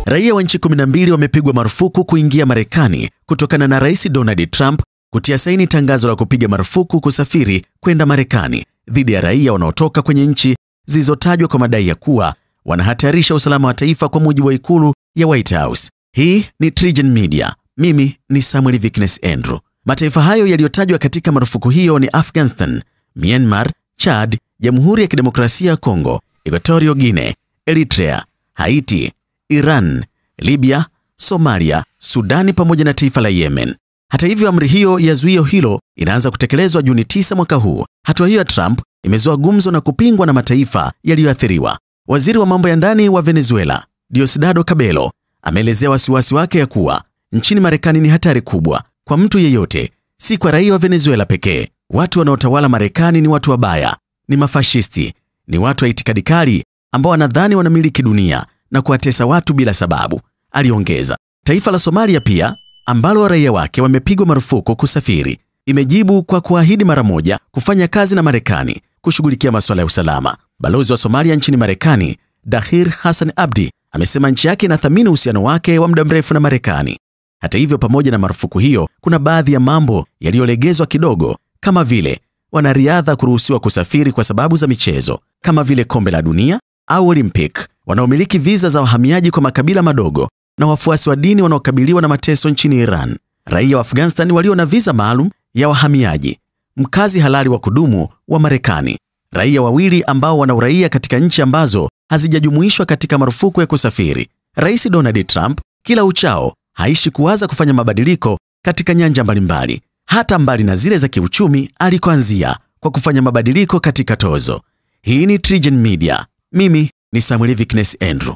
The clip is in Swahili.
Raia wa nchi 12 wamepigwa marufuku kuingia Marekani kutokana na Rais Donald Trump kutia saini tangazo la kupiga marufuku kusafiri kwenda Marekani dhidi ya raia wanaotoka kwenye nchi zilizotajwa kwa madai ya kuwa wanahatarisha usalama wa taifa, kwa mujibu wa ikulu ya White House. Hii ni TriGen Media. Mimi ni Samuel Viknes Andrew. Mataifa hayo yaliyotajwa katika marufuku hiyo ni Afghanistan, Myanmar, Chad, Jamhuri ya Kidemokrasia ya Kongo, Equatorial Guinea, Eritrea, Haiti, Iran, Libya, Somalia, Sudani pamoja na taifa la Yemen. Hata hivyo, amri hiyo ya zuio hilo inaanza kutekelezwa Juni 9 mwaka huu. Hatua hiyo ya Trump imezua gumzo na kupingwa na mataifa yaliyoathiriwa. Waziri wa mambo ya ndani wa Venezuela, Diosdado Cabello, ameelezea wasiwasi wake ya kuwa nchini Marekani ni hatari kubwa kwa mtu yeyote, si kwa raia wa Venezuela pekee. Watu wanaotawala Marekani ni watu wabaya, ni mafashisti, ni watu wa itikadi kali ambao wanadhani wanamiliki dunia na kuwatesa watu bila sababu, aliongeza. Taifa la Somalia pia, ambalo raia wake wamepigwa marufuku kusafiri, imejibu kwa kuahidi mara moja kufanya kazi na Marekani kushughulikia masuala ya usalama. Balozi wa Somalia nchini Marekani, Dahir Hassan Abdi, amesema nchi yake inathamini uhusiano wake wa muda mrefu na Marekani. Hata hivyo, pamoja na marufuku hiyo, kuna baadhi ya mambo yaliyolegezwa kidogo, kama vile wanariadha kuruhusiwa kusafiri kwa sababu za michezo kama vile kombe la dunia au Olympic, wanaomiliki viza za wahamiaji kwa makabila madogo, na wafuasi wa dini wanaokabiliwa na mateso nchini Iran, raia wa Afghanistan walio na viza maalum ya wahamiaji, mkazi halali wa kudumu wa Marekani, raia wawili ambao wana uraia katika nchi ambazo hazijajumuishwa katika marufuku ya kusafiri. Rais Donald Trump kila uchao haishi kuwaza kufanya mabadiliko katika nyanja mbalimbali, hata mbali na zile za kiuchumi alikoanzia kwa kufanya mabadiliko katika tozo. Hii ni TriGen Media. Mimi ni Samuel Viknes Andrew.